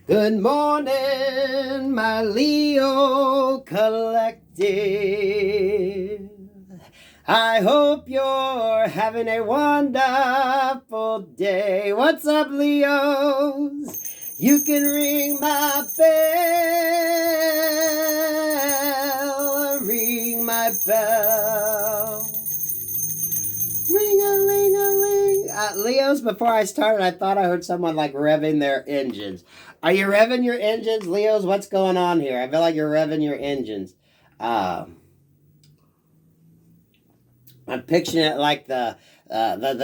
Good morning, my Leo collective. I hope you're having a wonderful day. What's up, Leos? You can ring my bell, ring my bell. Ring-a-ling-a-ling. Leos, before I started, I thought I heard someone like revving their engines. Are you revving your engines, Leos? What's going on here? I feel like you're revving your engines. I'm picturing it like the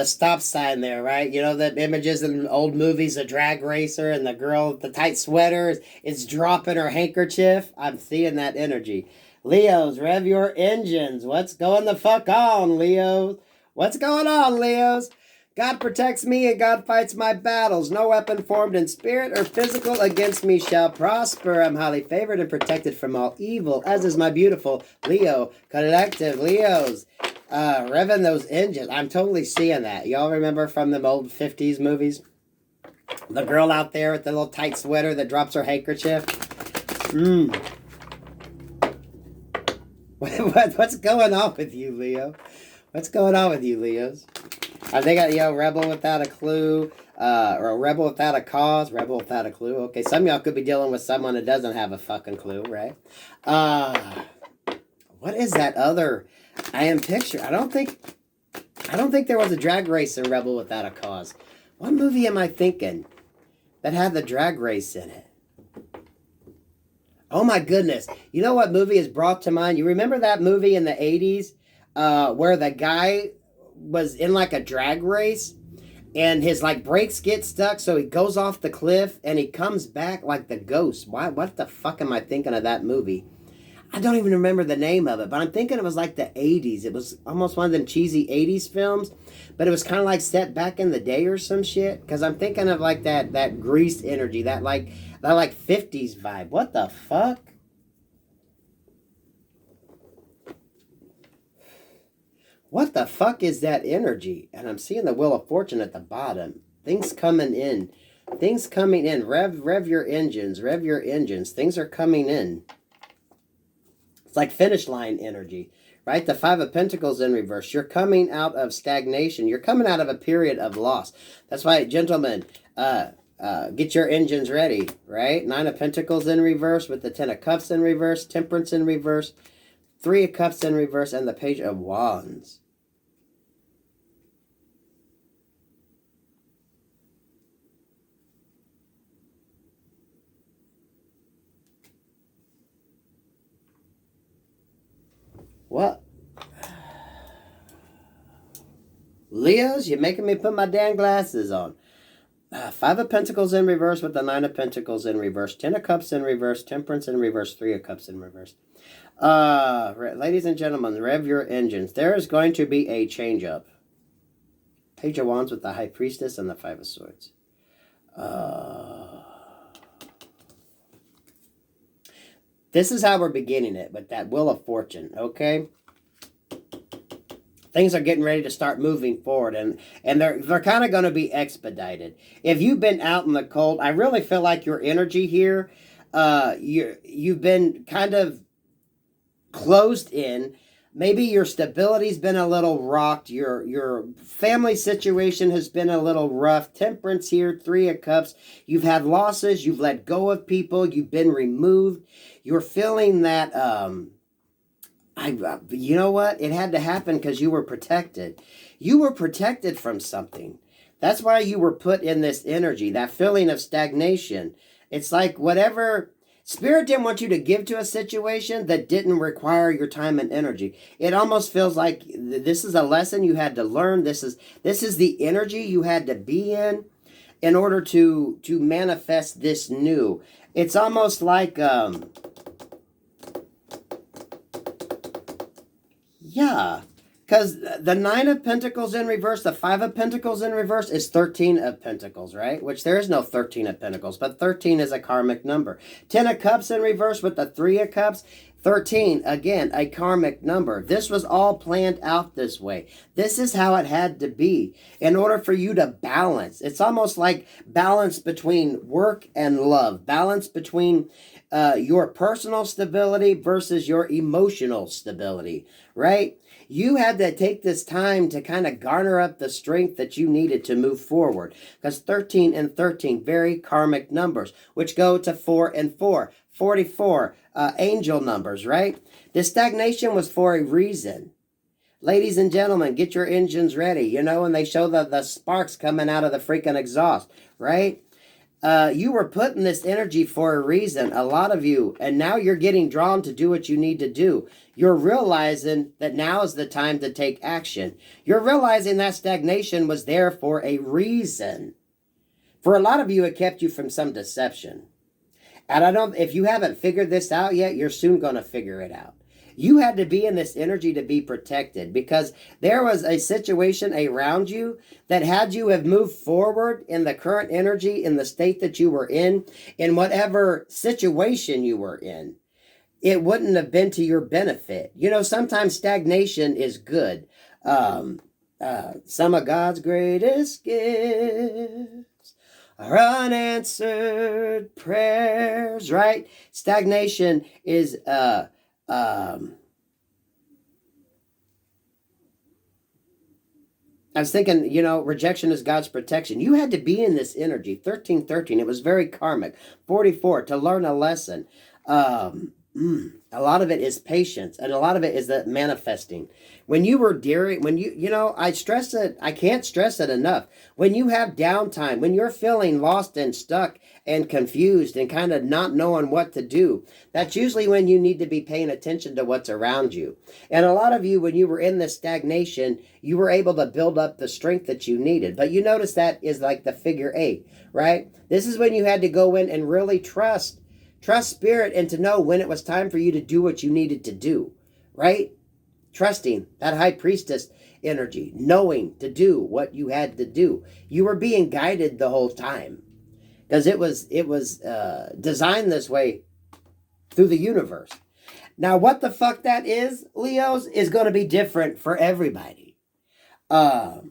stop sign there, right? You know the images in old movies, the drag racer and the girl with the tight sweater is dropping her handkerchief. I'm seeing that energy. Leos, rev your engines. What's going the fuck on, Leos? What's going on, Leos? God protects me and God fights my battles. No weapon formed in spirit or physical against me shall prosper. I'm highly favored and protected from all evil, as is my beautiful Leo collective. Leos, revving those engines. I'm totally seeing that. Y'all remember from the old 50s movies? The girl out there with the little tight sweater that drops her handkerchief. What's going on with you, Leo? What's going on with you, Leos? I think rebel without a clue, or a rebel without a cause, rebel without a clue. Okay, some of y'all could be dealing with someone that doesn't have a fucking clue, right? What is that other? I am picture. I don't think there was a drag race in Rebel Without a Cause. What movie am I thinking that had the drag race in it? Oh my goodness! You know what movie is brought to mind? You remember that movie in the 80s where the guy was in like a drag race and his like brakes get stuck, so he goes off the cliff and he comes back like the ghost. What the fuck am I thinking of that movie? I don't even remember the name of it, but I'm thinking it was like the 80s. It was almost one of them cheesy 80s films, but it was kind of like set back in the day or some shit, because I'm thinking of like that Grease energy, that 50s vibe. What the fuck? What the fuck is that energy? And I'm seeing the Wheel of Fortune at the bottom. Things coming in. Things coming in. Rev your engines. Rev your engines. Things are coming in. It's like finish line energy, right? The Five of Pentacles in reverse. You're coming out of stagnation. You're coming out of a period of loss. That's why, gentlemen, get your engines ready, right? Nine of Pentacles in reverse with the Ten of Cups in reverse, Temperance in reverse, Three of Cups in reverse, and the Page of Wands. What? Leos, you're making me put my damn glasses on. Five of Pentacles in reverse with the Nine of Pentacles in reverse. Ten of Cups in reverse. Temperance in reverse. Three of Cups in reverse. Ladies and gentlemen, rev your engines. There is going to be a change up. Page of Wands with the High Priestess and the Five of Swords. This is how we're beginning it, with that Wheel of Fortune, okay? Things are getting ready to start moving forward, and they're kind of going to be expedited. If you've been out in the cold, I really feel like your energy here, you've been kind of closed in. Maybe your stability's been a little rocked. Your family situation has been a little rough. Temperance here, Three of Cups. You've had losses. You've let go of people. You've been removed. You're feeling that, you know what? It had to happen because you were protected. You were protected from something. That's why you were put in this energy, that feeling of stagnation. It's like whatever... Spirit didn't want you to give to a situation that didn't require your time and energy. It almost feels like this is a lesson you had to learn. This is the energy you had to be in order to manifest this new. It's almost like yeah. Because the Nine of Pentacles in reverse, the Five of Pentacles in reverse is 13 of Pentacles, right? Which there is no 13 of Pentacles, but 13 is a karmic number. 10 of Cups in reverse with the Three of Cups. 13, again, a karmic number. This was all planned out this way. This is how it had to be in order for you to balance. It's almost like balance between work and love, balance between your personal stability versus your emotional stability, right? You had to take this time to kind of garner up the strength that you needed to move forward. Because 13 and 13, very karmic numbers, which go to 4 and 4. 44, angel numbers, right? This stagnation was for a reason. Ladies and gentlemen, get your engines ready, you know, and they show the sparks coming out of the freaking exhaust, right? You were putting this energy for a reason, a lot of you, and now you're getting drawn to do what you need to do. You're realizing that now is the time to take action. You're realizing that stagnation was there for a reason. For a lot of you, it kept you from some deception. And if you haven't figured this out yet, you're soon going to figure it out. You had to be in this energy to be protected because there was a situation around you that had you have moved forward in the current energy, in the state that you were in whatever situation you were in, it wouldn't have been to your benefit. You know, sometimes stagnation is good. Some of God's greatest gifts are unanswered prayers, right? Stagnation is I was thinking, you know, rejection is God's protection. You had to be in this energy. 1313, it was very karmic. 44, to learn a lesson. A lot of it is patience, and a lot of it is that manifesting. When you were I stress it, I can't stress it enough. When you have downtime, when you're feeling lost and stuck and confused and kind of not knowing what to do, that's usually when you need to be paying attention to what's around you. And a lot of you, when you were in this stagnation, you were able to build up the strength that you needed. But you notice that is like the figure 8, right? This is when you had to go in and really trust spirit and to know when it was time for you to do what you needed to do, right? Trusting that high priestess energy, knowing to do what you had to do. You were being guided the whole time because it was designed this way through the universe. Now, what the fuck that is, Leos, is going to be different for everybody. But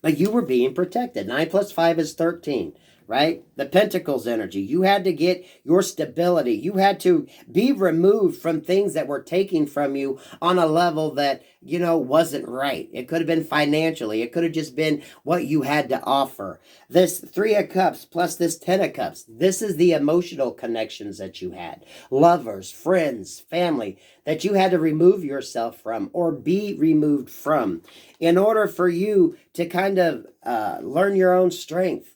you were being protected. 9 plus 5 is 13. Right? The Pentacles energy. You had to get your stability. You had to be removed from things that were taking from you on a level that, you know, wasn't right. It could have been financially. It could have just been what you had to offer. This 3 of Cups plus this 10 of Cups. This is the emotional connections that you had. Lovers, friends, family that you had to remove yourself from or be removed from in order for you to kind of learn your own strength.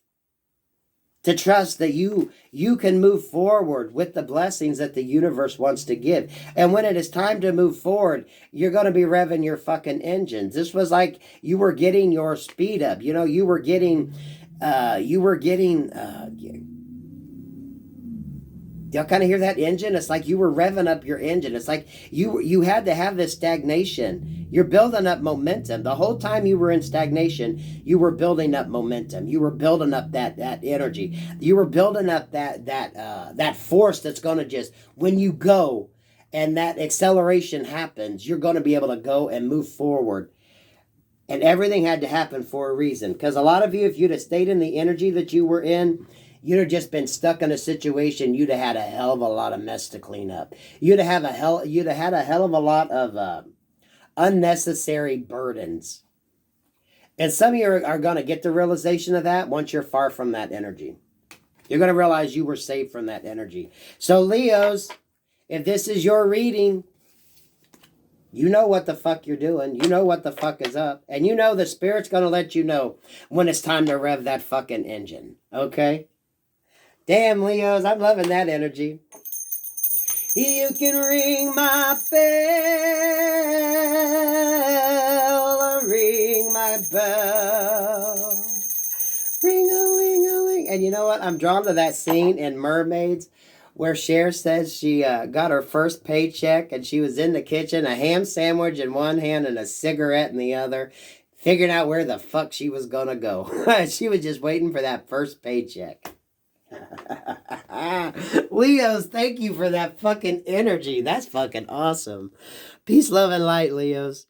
To trust that you can move forward with the blessings that the universe wants to give. And when it is time to move forward, you're going to be revving your fucking engines. This was like you were getting your speed up. You know, you were getting, y'all kind of hear that engine? It's like you were revving up your engine. It's like you had to have this stagnation. You're building up momentum. The whole time you were in stagnation, you were building up momentum. You were building up that energy. You were building up that force that's going to just, when you go and that acceleration happens, you're going to be able to go and move forward. And everything had to happen for a reason. Because a lot of you, if you'd have stayed in the energy that you were in, you'd have just been stuck in a situation. You'd have had a hell of a lot of mess to clean up. You'd have had a hell of a lot of unnecessary burdens. And some of you are going to get the realization of that once you're far from that energy. You're going to realize you were saved from that energy. So Leos, if this is your reading, you know what the fuck you're doing. You know what the fuck is up. And you know the Spirit's going to let you know when it's time to rev that fucking engine. Okay? Damn, Leos, I'm loving that energy. You can ring my bell, ring my bell, ring-a-ling-a-ling. And you know what? I'm drawn to that scene in Mermaids where Cher says she got her first paycheck and she was in the kitchen, a ham sandwich in one hand and a cigarette in the other, figuring out where the fuck she was going to go. She was just waiting for that first paycheck. Leos, thank you for that fucking energy. That's fucking awesome. Peace, love, and light, Leos.